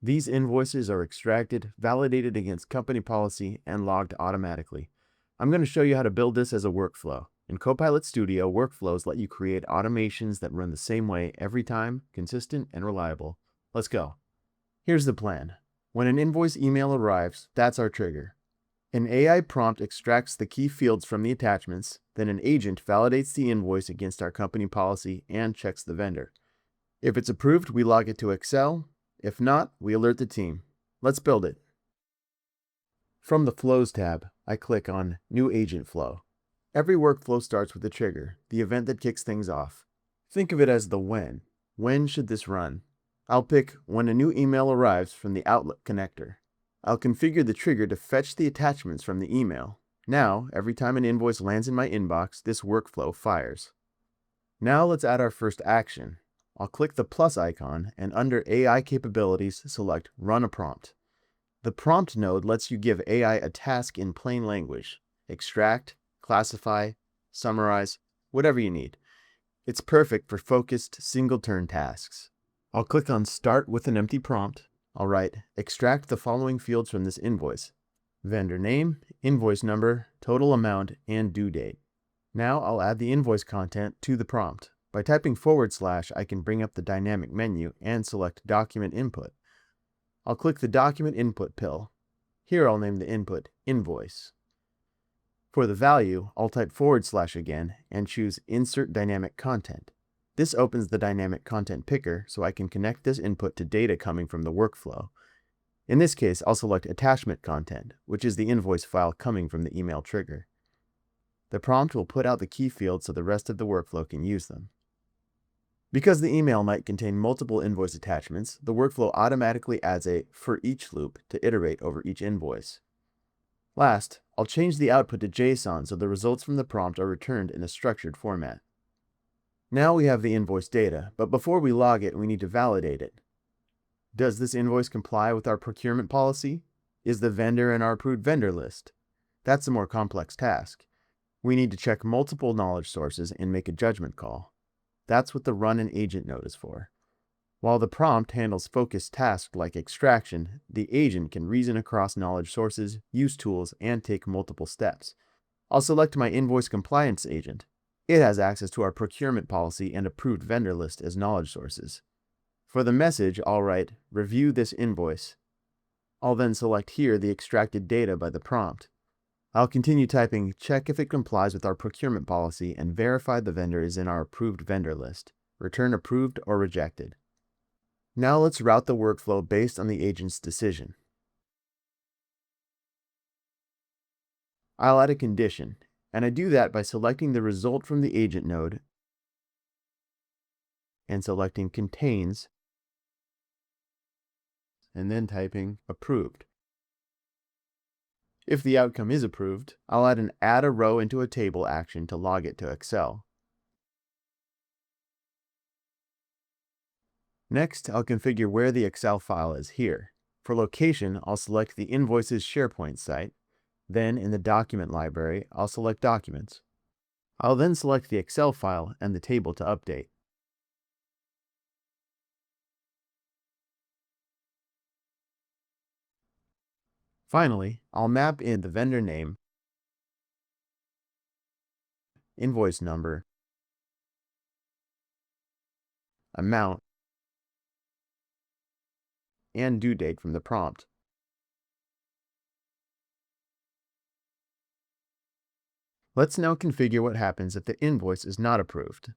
These invoices are extracted, validated against company policy, and logged automatically. I'm going to show you how to build this as a workflow. In Copilot Studio, workflows let you create automations that run the same way every time, consistent and reliable. Let's go. Here's the plan. When an invoice email arrives, that's our trigger. An AI prompt extracts the key fields from the attachments, then an agent validates the invoice against our company policy and checks the vendor. If it's approved, we log it to Excel. If not, we alert the team. Let's build it. From the Flows tab, I click on New Agent Flow. Every workflow starts with a trigger, the event that kicks things off. Think of it as the when. When should this run? I'll pick when a new email arrives from the Outlook connector. I'll configure the trigger to fetch the attachments from the email. Now, every time an invoice lands in my inbox, this workflow fires. Now let's add our first action. I'll click the plus icon and under AI capabilities, select Run a Prompt. The prompt node lets you give AI a task in plain language. Extract, classify, summarize, whatever you need. It's perfect for focused, single-turn tasks. I'll click on Start with an empty prompt. I'll write, extract the following fields from this invoice: vendor name, invoice number, total amount, and due date. Now I'll add the invoice content to the prompt. By typing /, I can bring up the dynamic menu and select Document Input. I'll click the Document Input pill. Here I'll name the input Invoice. For the value, I'll type / again and choose Insert Dynamic Content. This opens the Dynamic Content Picker so I can connect this input to data coming from the workflow. In this case, I'll select Attachment Content, which is the invoice file coming from the email trigger. The prompt will put out the key fields so the rest of the workflow can use them. Because the email might contain multiple invoice attachments, the workflow automatically adds a for each loop to iterate over each invoice. Last, I'll change the output to JSON so the results from the prompt are returned in a structured format. Now we have the invoice data, but before we log it, we need to validate it. Does this invoice comply with our procurement policy? Is the vendor in our approved vendor list? That's a more complex task. We need to check multiple knowledge sources and make a judgment call. That's what the Run an Agent node is for. While the prompt handles focused tasks like extraction, the agent can reason across knowledge sources, use tools, and take multiple steps. I'll select my Invoice Compliance agent. It has access to our procurement policy and approved vendor list as knowledge sources. For the message, I'll write, Review this invoice. I'll then select here the extracted data by the prompt. I'll continue typing, check if it complies with our procurement policy and verify the vendor is in our approved vendor list. Return approved or rejected. Now let's route the workflow based on the agent's decision. I'll add a condition, and I do that by selecting the result from the agent node and selecting contains and then typing approved. If the outcome is approved, I'll add an add a row into a table action to log it to Excel. Next, I'll configure where the Excel file is here. For location, I'll select the Invoices SharePoint site. Then in the document library, I'll select Documents. I'll then select the Excel file and the table to update. Finally, I'll map in the vendor name, invoice number, amount, and due date from the prompt. Let's now configure what happens if the invoice is not approved.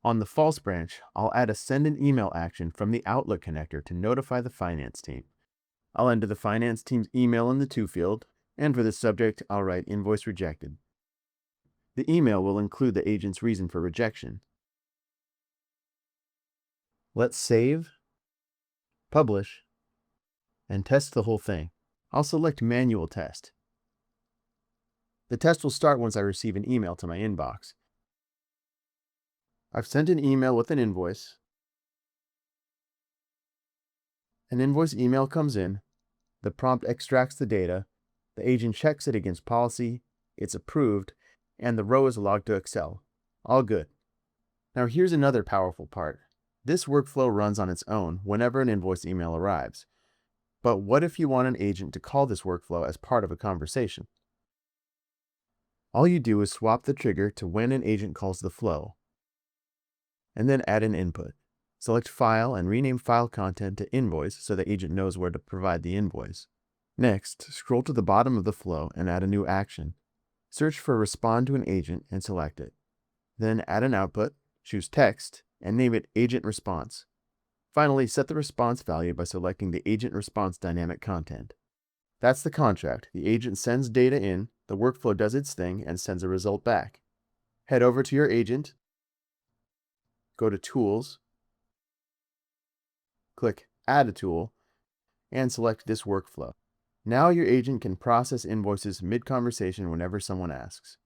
On the false branch, I'll add a send an email action from the Outlook connector to notify the finance team. I'll enter the finance team's email in the to field, and for the subject, I'll write invoice rejected. The email will include the agent's reason for rejection. Let's save, publish, and test the whole thing. I'll select Manual Test. The test will start once I receive an email to my inbox. I've sent an email with an invoice. An invoice email comes in. The prompt extracts the data. The agent checks it against policy. It's approved, and the row is logged to Excel. All good. Now here's another powerful part. This workflow runs on its own whenever an invoice email arrives. But what if you want an agent to call this workflow as part of a conversation? All you do is swap the trigger to when an agent calls the flow, and then add an input. Select File and rename file content to Invoice so the agent knows where to provide the invoice. Next, scroll to the bottom of the flow and add a new action. Search for Respond to an Agent and select it. Then add an output, choose Text, and name it Agent Response. Finally, set the response value by selecting the Agent Response dynamic content. That's the contract. The agent sends data in, the workflow does its thing, and sends a result back. Head over to your agent, go to Tools, click Add a Tool, and select this workflow. Now your agent can process invoices mid-conversation whenever someone asks.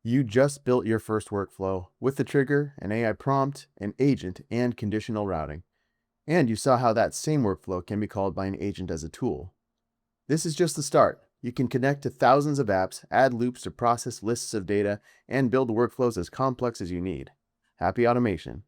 You just built your first workflow with the trigger, an AI prompt, an agent, and conditional routing. And you saw how that same workflow can be called by an agent as a tool. This is just the start. You can connect to thousands of apps, add loops to process lists of data, and build workflows as complex as you need. Happy automation!